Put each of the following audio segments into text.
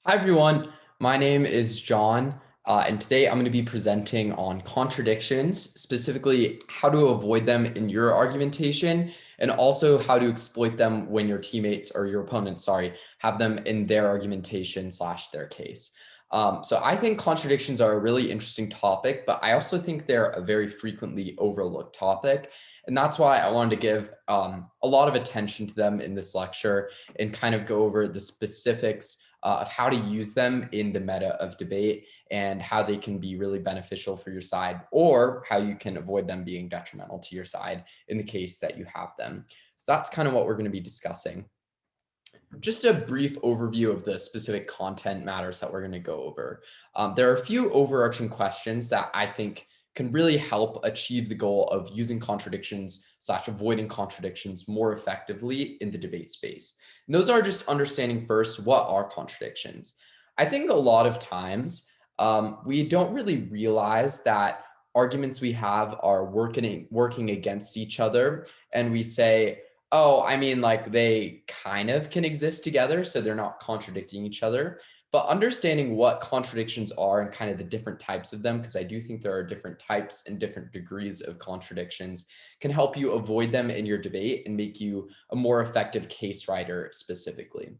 Hi, everyone. My name is John, and today I'm going to be presenting on contradictions, specifically how to avoid them in your argumentation, and also how to exploit them when your teammates or your opponents, sorry, have them in their argumentation slash their case. So I think contradictions are a really interesting topic, but I also think they're a very frequently overlooked topic. And that's why I wanted to give a lot of attention to them in this lecture and kind of go over the specifics of how to use them in the meta of debate and how they can be really beneficial for your side or how you can avoid them being detrimental to your side in the case that you have them. So that's kind of what we're going to be discussing. Just a brief overview of the specific content matters that we're going to go over. There are a few overarching questions that I think can really help achieve the goal of using contradictions slash avoiding contradictions more effectively in the debate space. And those are just understanding first, what are contradictions? I think a lot of times we don't really realize that arguments we have are working against each other. And we say, oh, I mean, like they kind of can exist together, so they're not contradicting each other. But understanding what contradictions are and kind of the different types of them, because I do think there are different types and different degrees of contradictions, can help you avoid them in your debate and make you a more effective case writer specifically.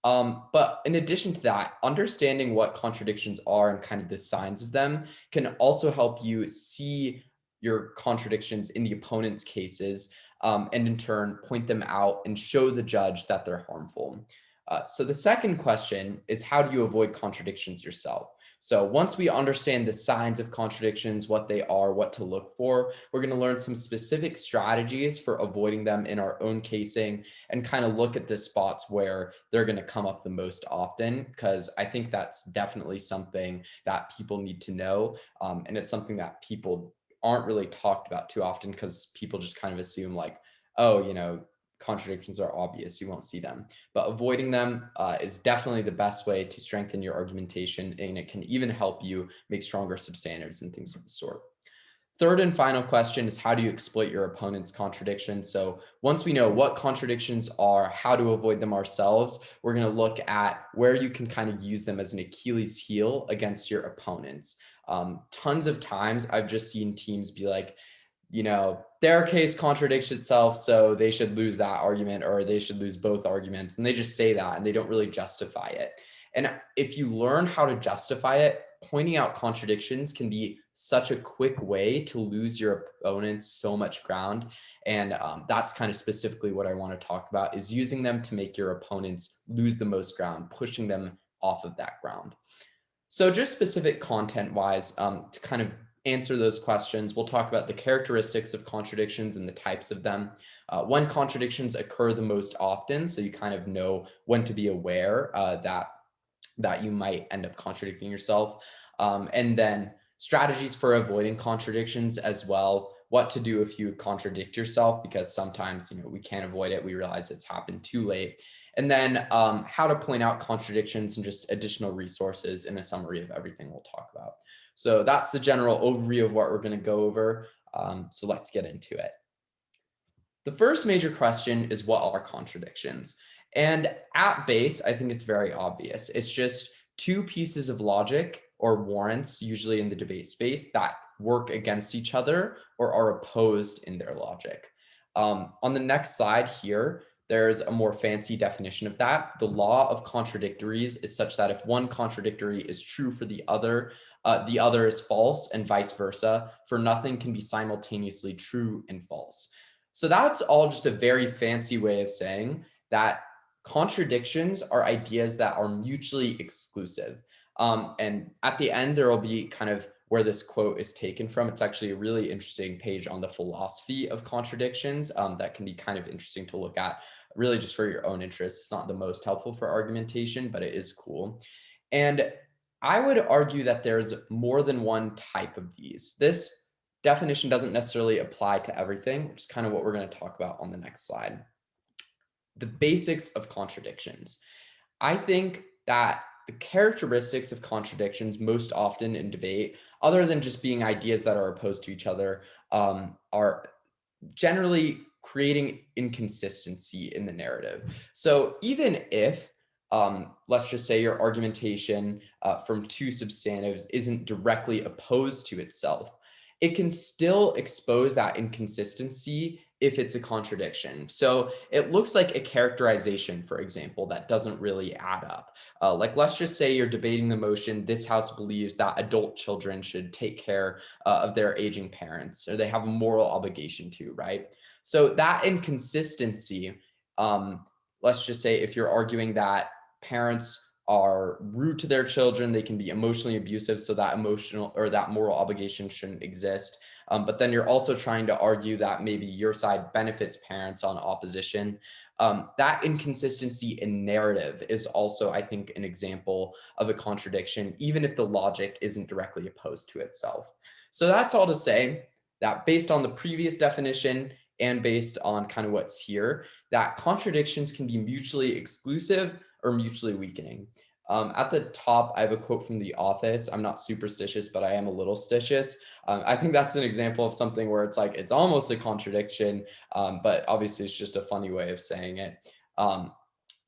But in addition to that, understanding what contradictions are and kind of the signs of them can also help you see your contradictions in the opponent's cases, and in turn point them out and show the judge that they're harmful. So the second question is, how do you avoid contradictions yourself? So once we understand the signs of contradictions, what they are, what to look for, we're going to learn some specific strategies for avoiding them in our own casing and kind of look at the spots where they're going to come up the most often, because I think that's definitely something that people need to know. And it's something that people aren't really talked about too often because people just kind of assume like, oh, contradictions are obvious, you won't see them. But avoiding them is definitely the best way to strengthen your argumentation, and it can even help you make stronger substantives and things of the sort. Third and final question is, how do you exploit your opponent's contradictions? So once we know what contradictions are, how to avoid them ourselves, we're going to look at where you can kind of use them as an Achilles heel against your opponents. Tons of times I've just seen teams be like, their case contradicts itself, so they should lose that argument or they should lose both arguments. And they just say that and they don't really justify it. And if you learn how to justify it, pointing out contradictions can be such a quick way to lose your opponents so much ground. And that's kind of specifically what I want to talk about, is using them to make your opponents lose the most ground, pushing them off of that ground. So just specific content wise, to kind of answer those questions, we'll talk about the characteristics of contradictions and the types of them. When contradictions occur the most often, so you kind of know when to be aware that you might end up contradicting yourself. And then strategies for avoiding contradictions as well. What to do if you contradict yourself, because sometimes we can't avoid it. We realize it's happened too late. And then how to point out contradictions and just additional resources in a summary of everything we'll talk about. So that's the general overview of what we're going to go over. So let's get into it. The first major question is, what are contradictions? And at base, I think it's very obvious. It's just two pieces of logic or warrants, usually in the debate space, that work against each other or are opposed in their logic. On the next slide here, there's a more fancy definition of that. The law of contradictories is such that if one contradictory is true for the other is false, and vice versa, for nothing can be simultaneously true and false. So that's all just a very fancy way of saying that contradictions are ideas that are mutually exclusive. And at the end, there will be kind of where this quote is taken from. It's actually a really interesting page on the philosophy of contradictions that can be kind of interesting to look at, really just for your own interest. It's not the most helpful for argumentation, but it is cool. And I would argue that there's more than one type of these. This definition doesn't necessarily apply to everything, which is kind of what we're going to talk about on the next slide. The basics of contradictions. I think that the characteristics of contradictions most often in debate, other than just being ideas that are opposed to each other, are generally creating inconsistency in the narrative. So even if let's just say your argumentation from two substantives isn't directly opposed to itself, it can still expose that inconsistency if it's a contradiction. So it looks like a characterization, for example, that doesn't really add up. Like, let's just say you're debating the motion, this house believes that adult children should take care of their aging parents, or they have a moral obligation to, right? So that inconsistency, um, let's just say if you're arguing that parents are rude to their children, they can be emotionally abusive, so that emotional or that moral obligation shouldn't exist. But then you're also trying to argue that maybe your side benefits parents on opposition. That inconsistency in narrative is also, I think, an example of a contradiction, even if the logic isn't directly opposed to itself. So that's all to say that based on the previous definition and based on kind of what's here, that contradictions can be mutually exclusive or mutually weakening. At the top, I have a quote from The Office. I'm not superstitious, but I am a little stitious. I think that's an example of something where it's like it's almost a contradiction, but obviously it's just a funny way of saying it. Um,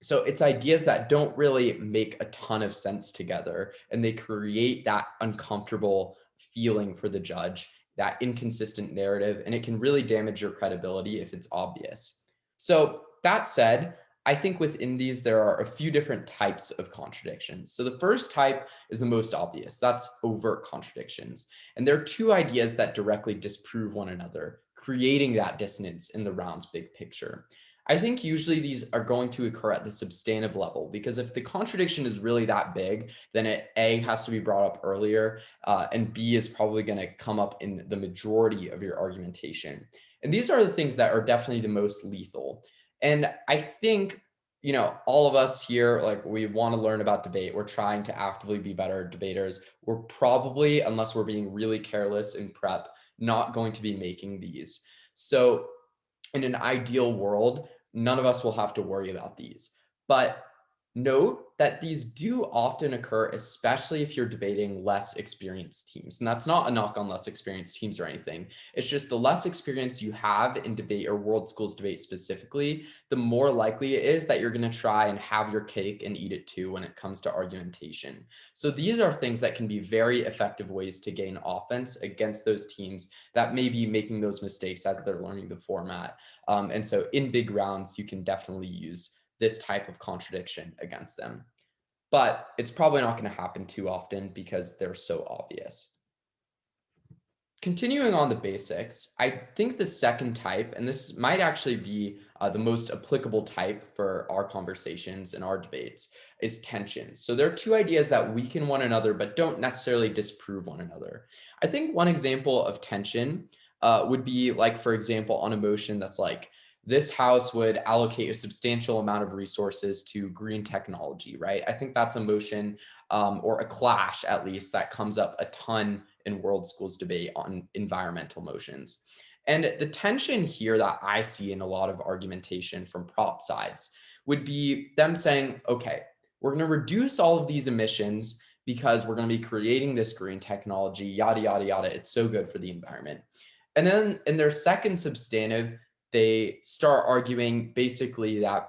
so it's ideas that don't really make a ton of sense together, and they create that uncomfortable feeling for the judge, that inconsistent narrative, and it can really damage your credibility if it's obvious. So that said, I think within these, there are a few different types of contradictions. So the first type is the most obvious. That's overt contradictions. And there are two ideas that directly disprove one another, creating that dissonance in the round's big picture. I think usually these are going to occur at the substantive level, because if the contradiction is really that big, then it A, has to be brought up earlier, and B, is probably going to come up in the majority of your argumentation. And these are the things that are definitely the most lethal. And I think, all of us here, like, we want to learn about debate. We're trying to actively be better debaters. We're probably, unless we're being really careless in prep, not going to be making these. So in an ideal world, none of us will have to worry about these. But note that these do often occur, especially if you're debating less experienced teams. And that's not a knock on less experienced teams or anything. It's just the less experience you have in debate, or world schools debate specifically, the more likely it is that you're going to try and have your cake and eat it too when it comes to argumentation. So these are things that can be very effective ways to gain offense against those teams that may be making those mistakes as they're learning the format. And so in big rounds, you can definitely use this type of contradiction against them. But it's probably not going to happen too often because they're so obvious. Continuing on the basics, I think the second type, and this might actually be the most applicable type for our conversations and our debates, is tension. So there are two ideas that weaken one another but don't necessarily disprove one another. I think one example of tension would be, like, for example, on a motion that's like, this house would allocate a substantial amount of resources to green technology, right? I think that's a motion, or a clash at least, that comes up a ton in world schools debate on environmental motions. And the tension here that I see in a lot of argumentation from prop sides would be them saying, okay, we're going to reduce all of these emissions because we're going to be creating this green technology, yada, yada, yada. It's so good for the environment. And then in their second substantive, they start arguing basically that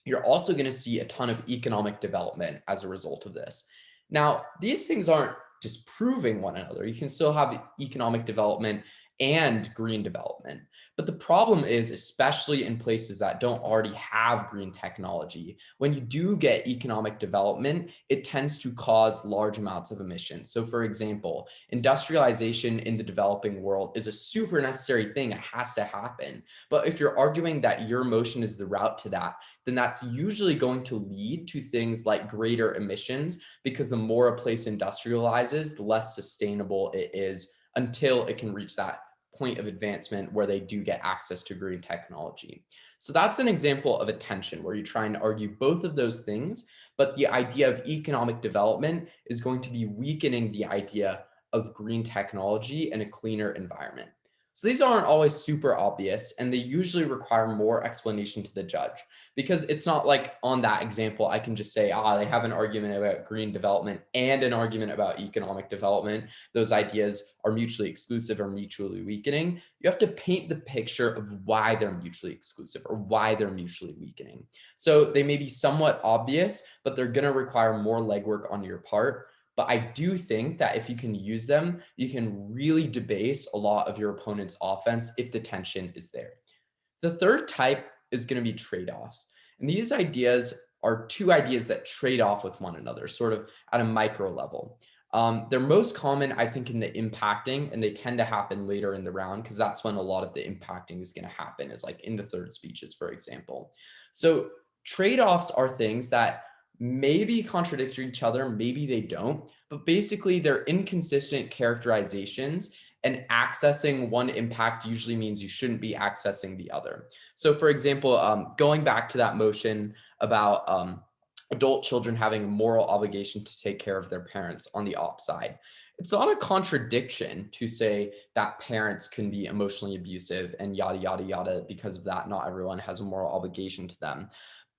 you're also going to see a ton of economic development as a result of this. Now, these things aren't disproving one another. You can still have economic development and green development. But the problem is, especially in places that don't already have green technology, when you do get economic development, it tends to cause large amounts of emissions. So for example, industrialization in the developing world is a super necessary thing. It has to happen. But if you're arguing that your motion is the route to that, then that's usually going to lead to things like greater emissions, because the more a place industrializes, the less sustainable it is until it can reach that point of advancement where they do get access to green technology. So that's an example of a tension where you're trying to argue both of those things, but the idea of economic development is going to be weakening the idea of green technology and a cleaner environment. So these aren't always super obvious, and they usually require more explanation to the judge because it's not like on that example, I can just say, they have an argument about green development and an argument about economic development. Those ideas are mutually exclusive or mutually weakening. You have to paint the picture of why they're mutually exclusive or why they're mutually weakening. So they may be somewhat obvious, but they're going to require more legwork on your part. But I do think that if you can use them, you can really debase a lot of your opponent's offense if the tension is there. The third type is going to be trade-offs. And these ideas are two ideas that trade off with one another, sort of at a micro level. They're most common, I think, in the impacting, and they tend to happen later in the round because that's when a lot of the impacting is going to happen, is like in the third speeches, for example. So trade-offs are things that maybe contradict each other, maybe they don't, but basically they're inconsistent characterizations, and accessing one impact usually means you shouldn't be accessing the other. So for example, going back to that motion about adult children having a moral obligation to take care of their parents on the op side, it's not a contradiction to say that parents can be emotionally abusive and yada, yada, yada. Because of that, not everyone has a moral obligation to them.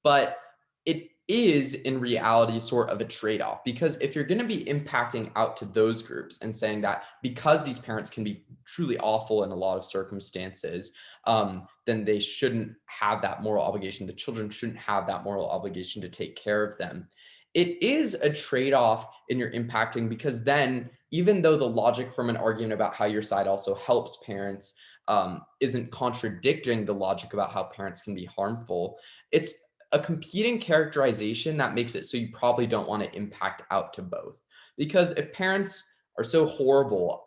But it is in reality sort of a trade-off, because if you're going to be impacting out to those groups and saying that because these parents can be truly awful in a lot of circumstances, then they shouldn't have that moral obligation. The children shouldn't have that moral obligation to take care of them. It is a trade-off in your impacting, because then even though the logic from an argument about how your side also helps parents isn't contradicting the logic about how parents can be harmful, it's a competing characterization that makes it so you probably don't want to impact out to both. Because if parents are so horrible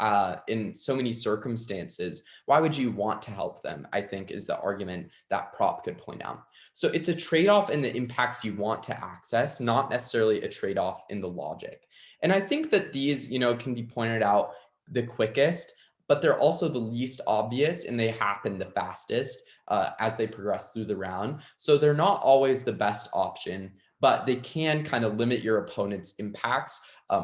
in so many circumstances, why would you want to help them? I think is the argument that prop could point out. So it's a trade-off in the impacts you want to access, not necessarily a trade-off in the logic. And I think that these, can be pointed out the quickest, but they're also the least obvious, and they happen the fastest as they progress through the round. So they're not always the best option, but they can kind of limit your opponent's impacts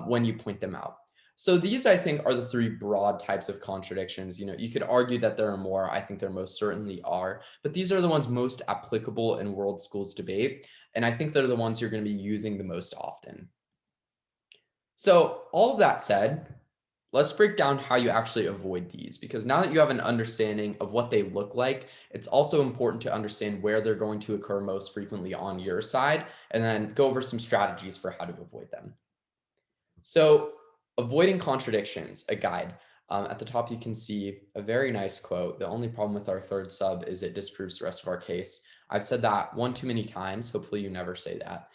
when you point them out. So these, I think, are the three broad types of contradictions. You could argue that there are more. I think there most certainly are, but these are the ones most applicable in world schools debate. And I think they're the ones you're going to be using the most often. So all of that said, let's break down how you actually avoid these, because now that you have an understanding of what they look like, it's also important to understand where they're going to occur most frequently on your side, and then go over some strategies for how to avoid them. So avoiding contradictions, a guide. At the top, you can see a very nice quote. The only problem with our third sub is it disproves the rest of our case. I've said that one too many times. Hopefully you never say that.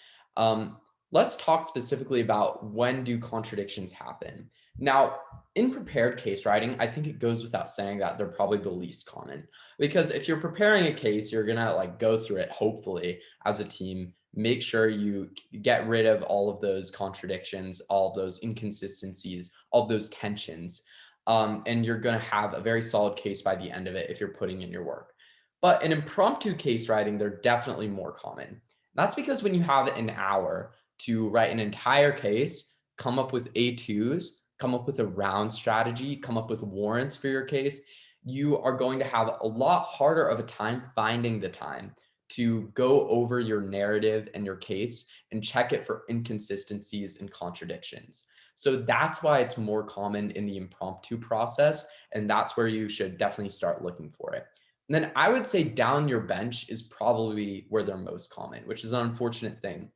Let's talk specifically about when do contradictions happen. Now, in prepared case writing, I think it goes without saying that they're probably the least common, because if you're preparing a case, you're gonna go through it, hopefully, as a team, make sure you get rid of all of those contradictions, all of those inconsistencies, all of those tensions. And you're going to have a very solid case by the end of it if you're putting in your work. But in impromptu case writing, they're definitely more common. That's because when you have an hour to write an entire case, come up with A2s, come up with a round strategy, come up with warrants for your case, you are going to have a lot harder of a time finding the time to go over your narrative and your case and check it for inconsistencies and contradictions. So that's why it's more common in the impromptu process. And that's where you should definitely start looking for it. And then I would say down your bench is probably where they're most common, which is an unfortunate thing.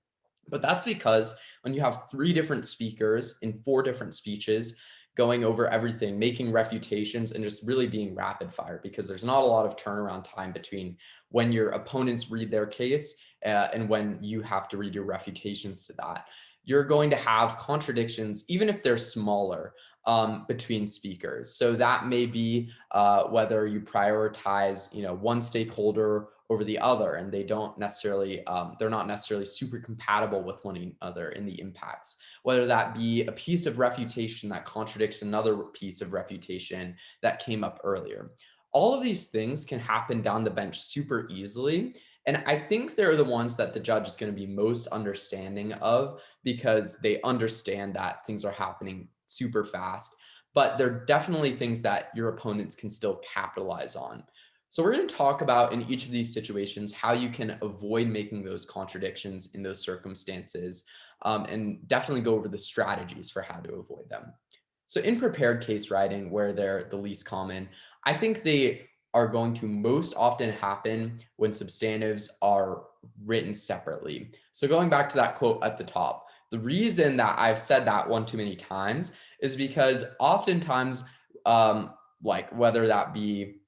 But that's because when you have 3 different speakers in 4 different speeches, going over everything, making refutations, and just really being rapid fire, because there's not a lot of turnaround time between when your opponents read their case and when you have to read your refutations to that. You're going to have contradictions, even if they're smaller, between speakers. So that may be whether you prioritize, one stakeholder over the other, and they don't necessarily, they're not necessarily super compatible with one another in the impacts. Whether that be a piece of refutation that contradicts another piece of refutation that came up earlier. All of these things can happen down the bench super easily. And I think they're the ones that the judge is going to be most understanding of, because they understand that things are happening super fast. but they're definitely things that your opponents can still capitalize on. So we're going to talk about in each of these situations how you can avoid making those contradictions in those circumstances, and definitely go over the strategies for how to avoid them. So in prepared case writing, where they're the least common, I think they are going to most often happen when substantives are written separately. So going back to that quote at the top, the reason that I've said that one too many times is because oftentimes, like whether that be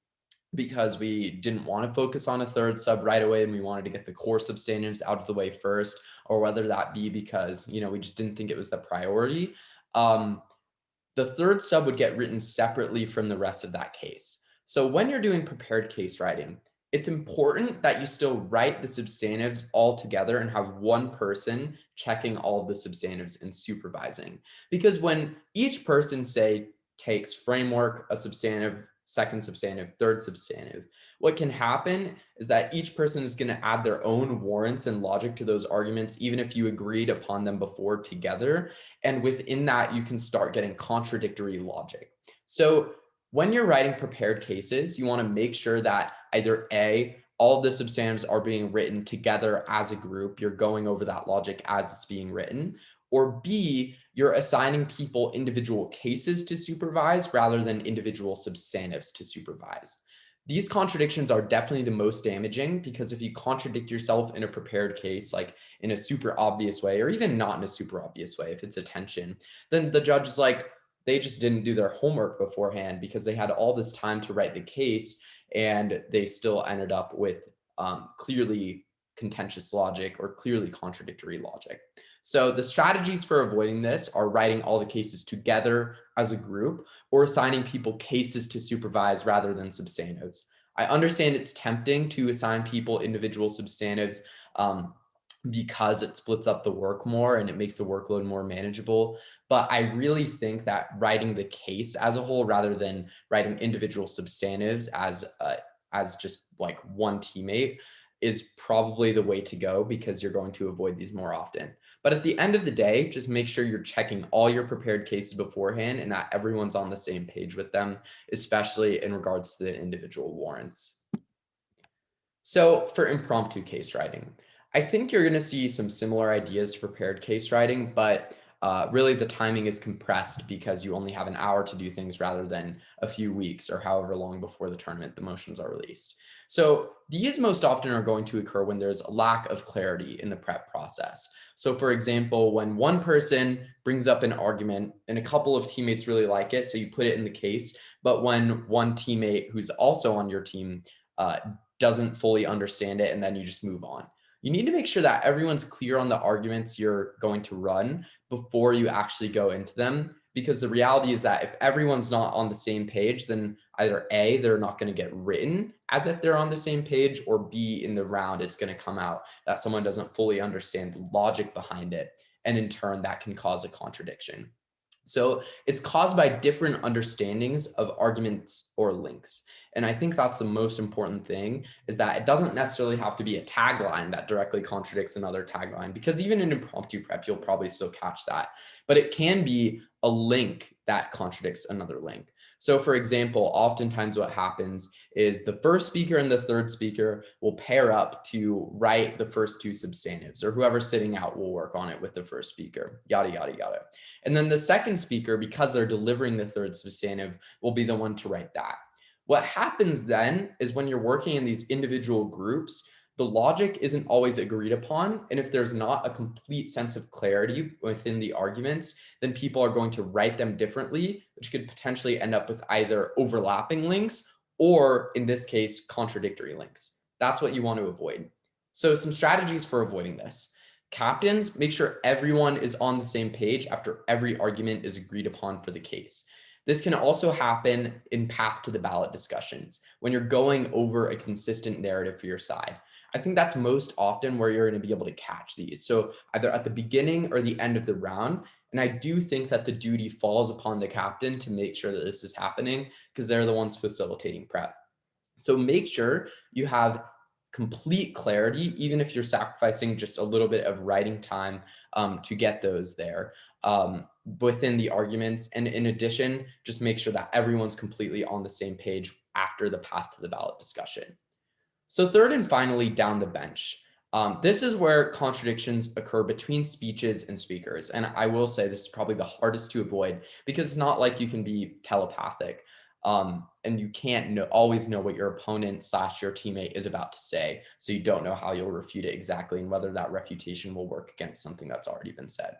because we didn't want to focus on a third sub right away and we wanted to get the core substantives out of the way first, or whether that be because, we just didn't think it was the priority. The third sub would get written separately from the rest of that case. So when you're doing prepared case writing, it's important that you still write the substantives all together and have one person checking all of the substantives and supervising. Because when each person, say, takes framework, a substantive, second substantive, third substantive, what can happen is that each person is going to add their own warrants and logic to those arguments, even if you agreed upon them before together. And within that, you can start getting contradictory logic. So when you're writing prepared cases, you want to make sure that either A, all of the substantives are being written together as a group. You're going over that logic as it's being written. Or B, you're assigning people individual cases to supervise rather than individual substantives to supervise. These contradictions are definitely the most damaging, because if you contradict yourself in a prepared case, like in a super obvious way, or even not in a super obvious way, if it's a tension, then the judge is like, they just didn't do their homework beforehand because they had all this time to write the case and they still ended up with clearly contentious logic or clearly contradictory logic. So the strategies for avoiding this are writing all the cases together as a group, or assigning people cases to supervise rather than substantives. I understand it's tempting to assign people individual substantives, because it splits up the work more and it makes the workload more manageable. But I really think that writing the case as a whole rather than writing individual substantives as just like one teammate is probably the way to go, because you're going to avoid these more often. But at the end of the day, just make sure you're checking all your prepared cases beforehand and that everyone's on the same page with them, especially in regards to the individual warrants. So for impromptu case writing, I think you're going to see some similar ideas to prepared case writing, but really the timing is compressed because you only have an hour to do things rather than a few weeks or however long before the tournament the motions are released. So these most often are going to occur when there's a lack of clarity in the prep process. So for example, when one person brings up an argument and a couple of teammates really like it, so you put it in the case, but when one teammate who's also on your team uh, doesn't fully understand it, and then you just move on. You need to make sure that everyone's clear on the arguments you're going to run before you actually go into them, because the reality is that if everyone's not on the same page, then either A, they're not going to get written as if they're on the same page, or B, in the round, it's going to come out that someone doesn't fully understand the logic behind it. And in turn, that can cause a contradiction. So it's caused by different understandings of arguments or links. And I think that's the most important thing, is that it doesn't necessarily have to be a tagline that directly contradicts another tagline, because even in impromptu prep, you'll probably still catch that. But it can be a link that contradicts another link. So for example, oftentimes what happens is the first speaker and the third speaker will pair up to write the first two substantives, or whoever's sitting out will work on it with the first speaker, yada, yada, yada. And then the second speaker, because they're delivering the third substantive, will be the one to write that. What happens then is when you're working in these individual groups, the logic isn't always agreed upon. And if there's not a complete sense of clarity within the arguments, then people are going to write them differently, which could potentially end up with either overlapping links or, in this case, contradictory links. That's what you want to avoid. So some strategies for avoiding this. Captains, make sure everyone is on the same page after every argument is agreed upon for the case. This can also happen in path to the ballot discussions when you're going over a consistent narrative for your side. I think that's most often where you're going to be able to catch these. So either at the beginning or the end of the round. And I do think that the duty falls upon the captain to make sure that this is happening, because they're the ones facilitating prep. So make sure you have complete clarity, even if you're sacrificing just a little bit of writing time to get those there within the arguments. And in addition, just make sure that everyone's completely on the same page after the path to the ballot discussion. So third and finally, down the bench. This is where contradictions occur between speeches and speakers. And I will say this is probably the hardest to avoid because it's not like you can be telepathic and you can't always know what your opponent / your teammate is about to say. So you don't know how you'll refute it exactly and whether that refutation will work against something that's already been said.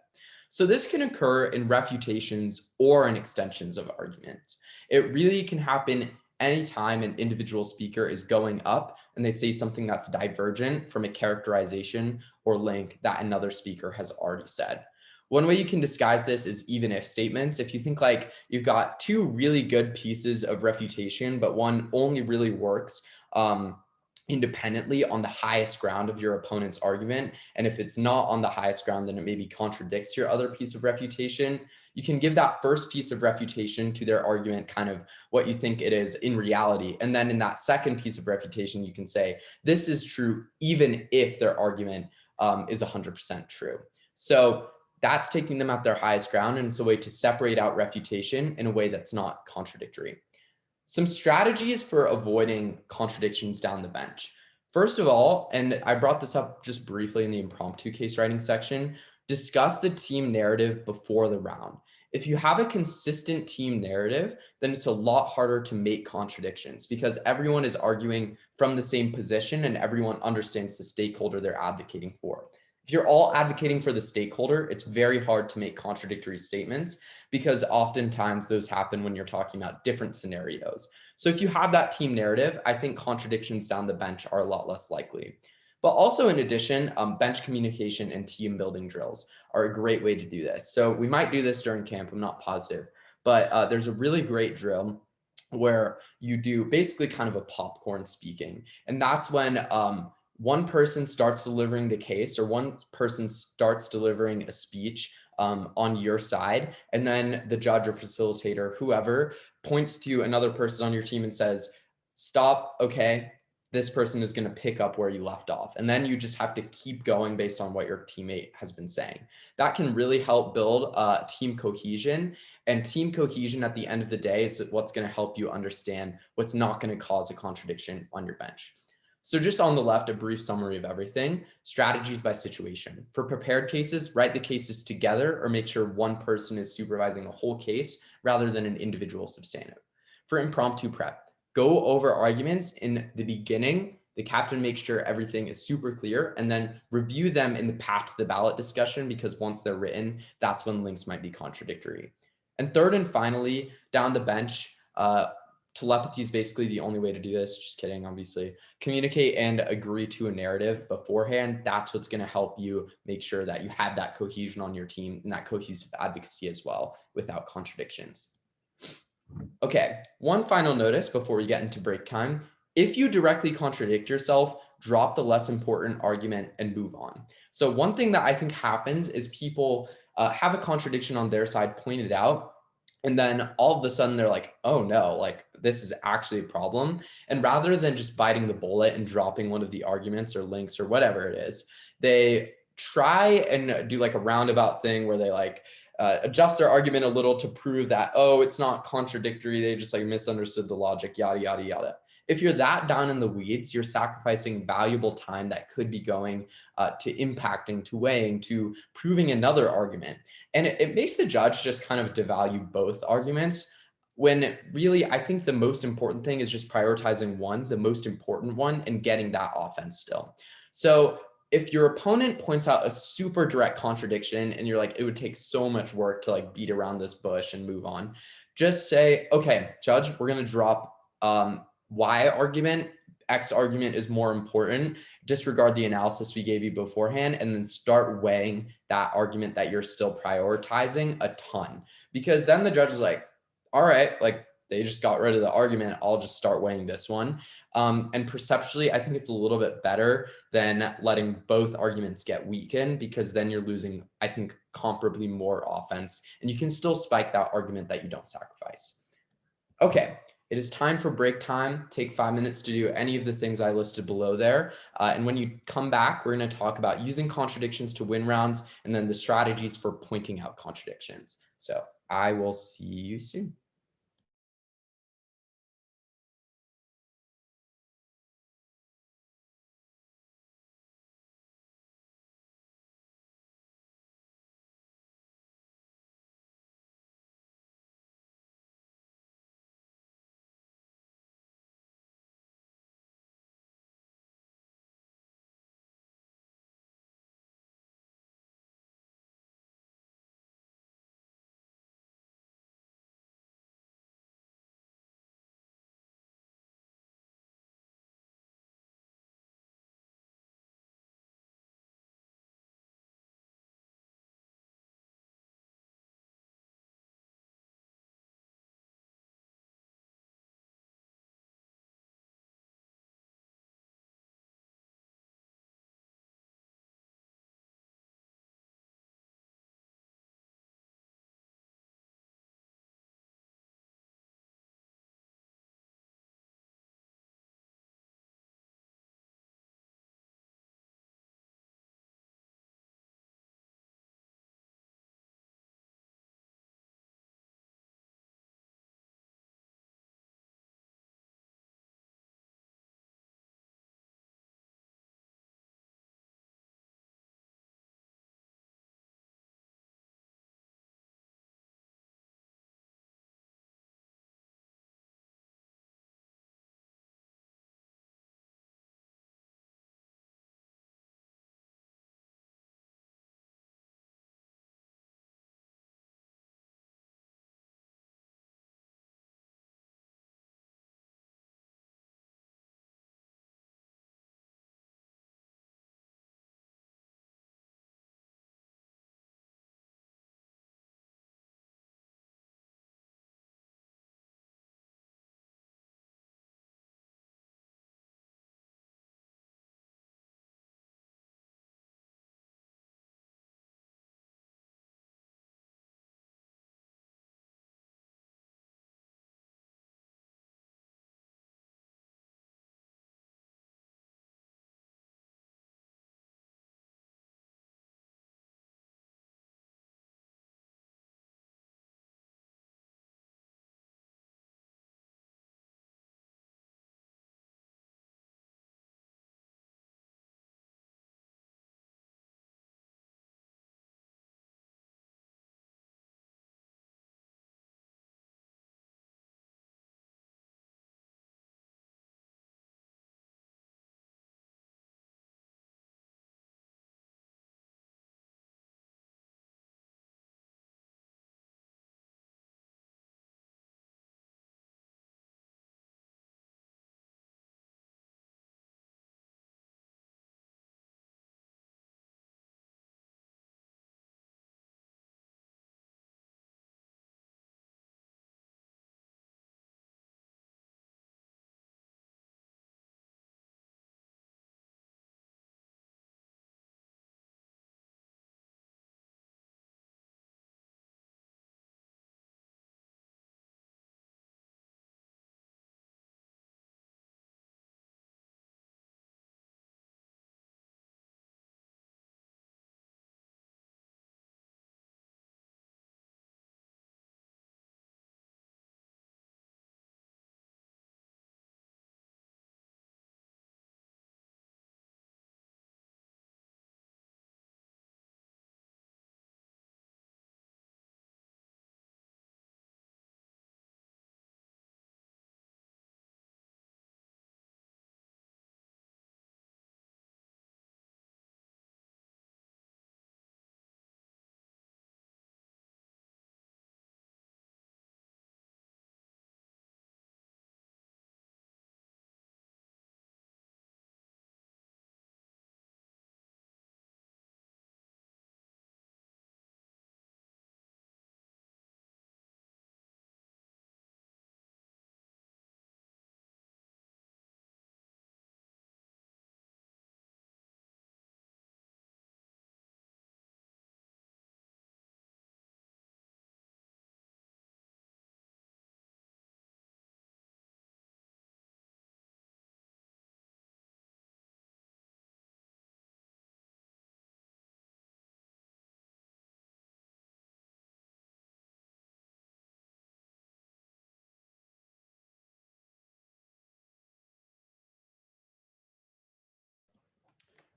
So this can occur in refutations or in extensions of arguments. It really can happen anytime an individual speaker is going up and they say something that's divergent from a characterization or link that another speaker has already said. One way you can disguise this is even if statements. If you think like you've got two really good pieces of refutation, but one only really works independently on the highest ground of your opponent's argument. And if it's not on the highest ground, then it maybe contradicts your other piece of refutation. You can give that first piece of refutation to their argument kind of what you think it is in reality. And then in that second piece of refutation, you can say, this is true, even if their argument is 100% true. So that's taking them at their highest ground. And it's a way to separate out refutation in a way that's not contradictory. Some strategies for avoiding contradictions down the bench. First of all, and I brought this up just briefly in the impromptu case writing section, discuss the team narrative before the round. If you have a consistent team narrative, then it's a lot harder to make contradictions because everyone is arguing from the same position and everyone understands the stakeholder they're advocating for. If you're all advocating for the stakeholder, it's very hard to make contradictory statements because oftentimes those happen when you're talking about different scenarios. So if you have that team narrative, I think contradictions down the bench are a lot less likely. But also in addition, bench communication and team building drills are a great way to do this. So we might do this during camp, I'm not positive, but there's a really great drill where you do basically kind of a popcorn speaking. And that's when one person starts delivering the case or one person starts delivering a speech on your side, and then the judge or facilitator, whoever, points to another person on your team and says, stop, okay, this person is going to pick up where you left off. And then you just have to keep going based on what your teammate has been saying. That can really help build team cohesion. And team cohesion at the end of the day is what's going to help you understand what's not going to cause a contradiction on your bench. So just on the left, a brief summary of everything. Strategies by situation. For prepared cases, write the cases together or make sure one person is supervising a whole case rather than an individual substantive. For impromptu prep, go over arguments in the beginning. The captain makes sure everything is super clear and then review them in the path to the ballot discussion because once they're written, that's when links might be contradictory. And third and finally, down the bench, telepathy is basically the only way to do this. Just kidding, obviously. Communicate and agree to a narrative beforehand. That's what's going to help you make sure that you have that cohesion on your team and that cohesive advocacy as well without contradictions. Okay, one final notice before we get into break time. If you directly contradict yourself, drop the less important argument and move on. So one thing that I think happens is people have a contradiction on their side pointed out, and then all of a sudden they're like, oh no, like this is actually a problem. And rather than just biting the bullet and dropping one of the arguments or links or whatever it is, they try and do like a roundabout thing where they like adjust their argument a little to prove that, oh, it's not contradictory. They just like misunderstood the logic, yada, yada, yada. If you're that down in the weeds, you're sacrificing valuable time that could be going to impacting, to weighing, to proving another argument. And it makes the judge just kind of devalue both arguments when really I think the most important thing is just prioritizing one, the most important one, and getting that offense still. So if your opponent points out a super direct contradiction and you're like, it would take so much work to like beat around this bush and move on, just say, okay, judge, we're going to drop Y argument, X argument is more important. Disregard the analysis we gave you beforehand and then start weighing that argument that you're still prioritizing a ton. Because then the judge is like, all right, like they just got rid of the argument. I'll just start weighing this one. And perceptually, I think it's a little bit better than letting both arguments get weakened because then you're losing, I think, comparably more offense and you can still spike that argument that you don't sacrifice. Okay. It is time for break time. Take 5 minutes to do any of the things I listed below there. And when you come back, we're going to talk about using contradictions to win rounds and then the strategies for pointing out contradictions. So I will see you soon.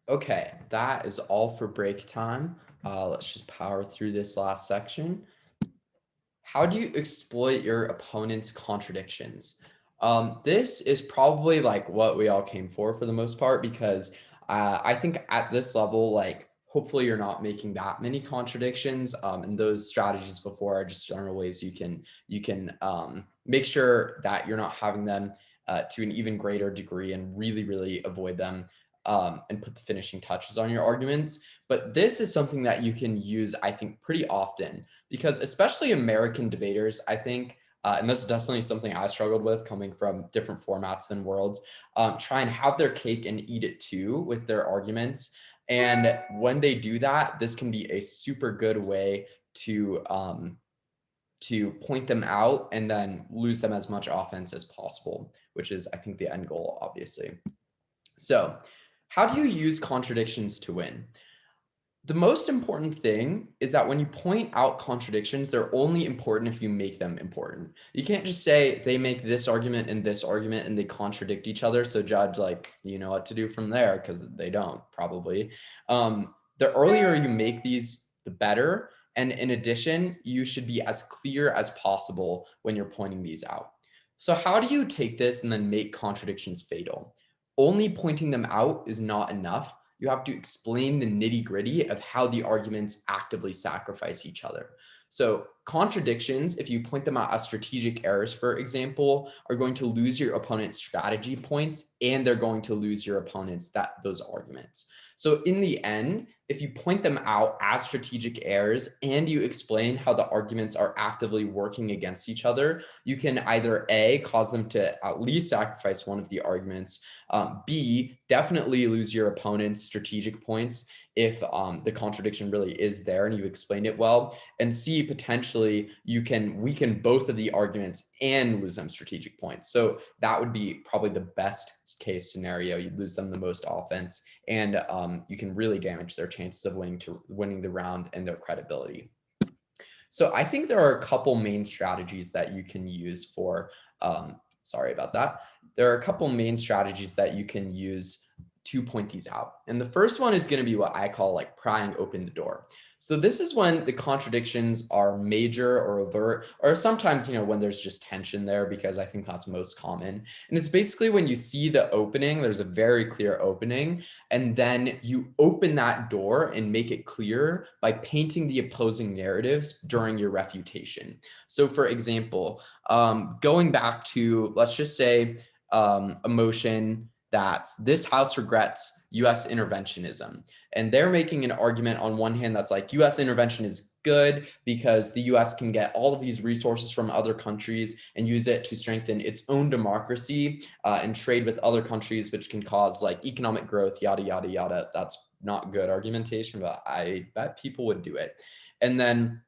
Okay, that is all for break time. Let's just power through this last section. How do you exploit your opponent's contradictions? This is probably like what we all came for the most part, because I think at this level, like hopefully you're not making that many contradictions. And those strategies before are just general ways you can make sure that you're not having them to an even greater degree and really avoid them and put the finishing touches on your arguments. But this is something that you can use, I think, pretty often because especially American debaters, I think, and this is definitely something I struggled with coming from different formats and worlds, try and have their cake and eat it too with their arguments. And when they do that, this can be a super good way to point them out and then lose them as much offense as possible, which is, I think, the end goal, obviously. So, how do you use contradictions to win? The most important thing is that when you point out contradictions, they're only important if you make them important. You can't just say they make this argument and they contradict each other. So judge like, you know what to do from there because they don't probably. The earlier you make these, the better. And in addition, you should be as clear as possible when you're pointing these out. So how do you take this and then make contradictions fatal? Only pointing them out is not enough. You have to explain the nitty gritty of how the arguments actively sacrifice each other. So contradictions, if you point them out as strategic errors, for example, are going to lose your opponent's strategy points and they're going to lose your opponent's those arguments. So in the end, if you point them out as strategic errors and you explain how the arguments are actively working against each other, you can either A, cause them to at least sacrifice one of the arguments, B, definitely lose your opponent's strategic points if the contradiction really is there and you explained it well. And C, potentially you can weaken both of the arguments and lose them strategic points. So that would be probably the best case scenario. You lose them the most offense and you can really damage their chances of winning the round and their credibility. So I think there are a couple main strategies that you can use for, sorry about that. There are a couple main strategies that you can use to point these out. And the first one is going to be what I call like prying open the door. So this is when the contradictions are major or overt, or sometimes, when there's just tension there, because I think that's most common. And it's basically when you see the opening, there's a very clear opening, and then you open that door and make it clear by painting the opposing narratives during your refutation. So for example, going back to, let's just say, a motion that this House regrets US interventionism. And they're making an argument on one hand that's like US intervention is good because the US can get all of these resources from other countries and use it to strengthen its own democracy and trade with other countries, which can cause like economic growth, yada, yada, yada. That's not good argumentation, but I bet people would do it. And then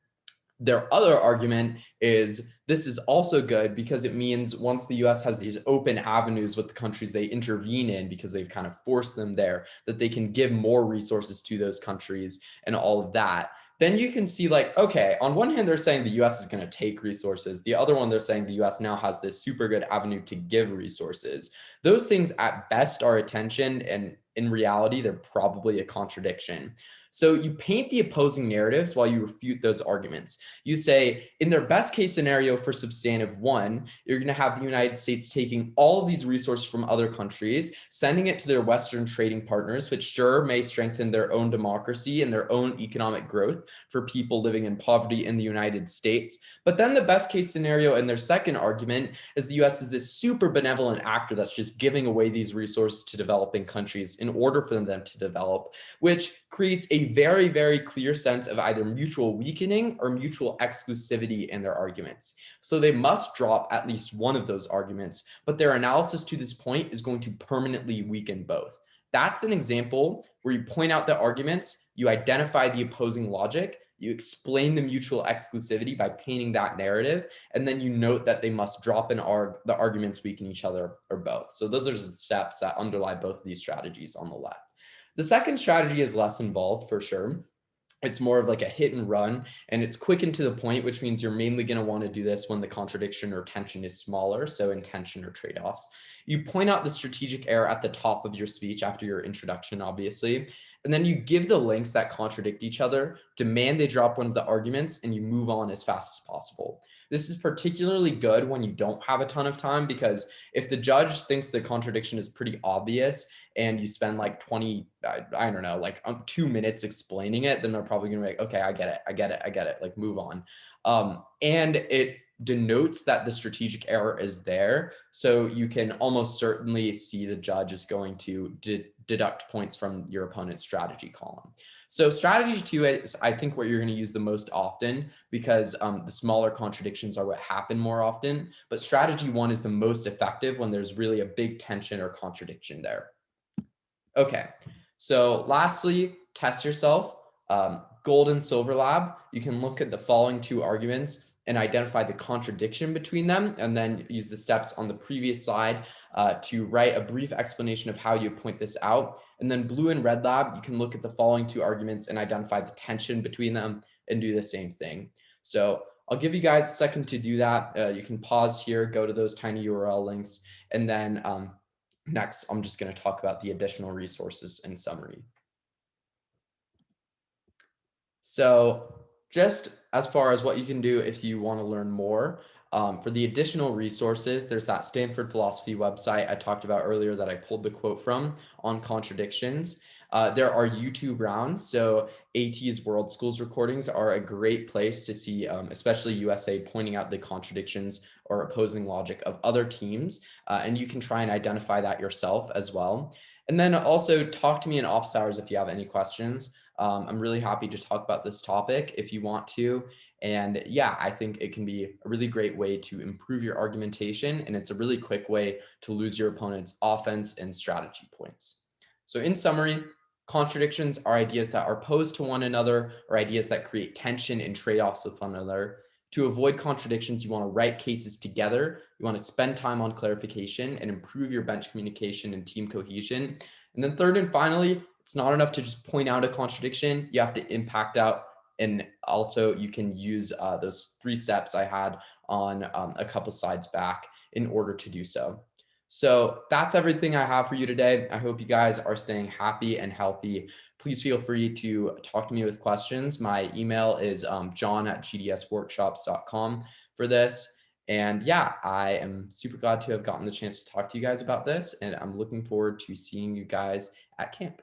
their other argument is this is also good because it means once the US has these open avenues with the countries they intervene in because they've kind of forced them there, that they can give more resources to those countries and all of that. Then you can see like, okay, on one hand, they're saying the US is going to take resources. The other one, they're saying the US now has this super good avenue to give resources. Those things at best are a tension, and in reality, they're probably a contradiction. So you paint the opposing narratives while you refute those arguments. You say, in their best case scenario for substantive one, you're going to have the United States taking all of these resources from other countries, sending it to their Western trading partners, which sure may strengthen their own democracy and their own economic growth for people living in poverty in the United States. But then the best case scenario in their second argument is the US is this super benevolent actor that's just giving away these resources to developing countries in order for them to develop, which creates a very clear sense of either mutual weakening or mutual exclusivity in their arguments. So they must drop at least one of those arguments, but their analysis to this point is going to permanently weaken both. That's an example where you point out the arguments, you identify the opposing logic, you explain the mutual exclusivity by painting that narrative, and then you note that they must drop the arguments weaken each other or both. So those are the steps that underlie both of these strategies on the left. The second strategy is less involved for sure. It's more of like a hit and run, and it's quick and to the point, which means you're mainly going to want to do this when the contradiction or tension is smaller, so intention or trade-offs. You point out the strategic error at the top of your speech after your introduction, obviously, and then you give the links that contradict each other, demand they drop one of the arguments, and you move on as fast as possible. This is particularly good when you don't have a ton of time, because if the judge thinks the contradiction is pretty obvious and you spend like 20, I don't know, like 2 minutes explaining it, then they're probably gonna be like, okay, I get it, I get it, I get it, like move on. And it denotes that the strategic error is there. So you can almost certainly see the judge is going to deduct points from your opponent's strategy column. So strategy 2 is, I think, what you're going to use the most often, because the smaller contradictions are what happen more often. But strategy 1 is the most effective when there's really a big tension or contradiction there. Okay, so lastly, test yourself. Gold and silver lab, you can look at the following 2 arguments and identify the contradiction between them, and then use the steps on the previous slide to write a brief explanation of how you point this out. And then blue and red lab, you can look at the following 2 arguments and identify the tension between them and do the same thing. So I'll give you guys a second to do that. You can pause here, go to those tiny URL links, and then next, I'm just going to talk about the additional resources in summary. So just as far as what you can do if you want to learn more, for the additional resources, there's that Stanford philosophy website I talked about earlier that I pulled the quote from on contradictions. There are YouTube rounds. So AT's World Schools recordings are a great place to see, especially USA, pointing out the contradictions or opposing logic of other teams. And you can try and identify that yourself as well. And then also talk to me in office hours if you have any questions. I'm really happy to talk about this topic if you want to. And yeah, I think it can be a really great way to improve your argumentation. And it's a really quick way to lose your opponent's offense and strategy points. So in summary, contradictions are ideas that are opposed to one another, or ideas that create tension and trade-offs with one another. To avoid contradictions, you want to write cases together. You want to spend time on clarification and improve your bench communication and team cohesion. And then third and finally, it's not enough to just point out a contradiction. You have to impact out. And also you can use those 3 steps I had on a couple slides back in order to do so. So that's everything I have for you today. I hope you guys are staying happy and healthy. Please feel free to talk to me with questions. My email is john@gdsworkshops.com for this. And yeah, I am super glad to have gotten the chance to talk to you guys about this. And I'm looking forward to seeing you guys at camp.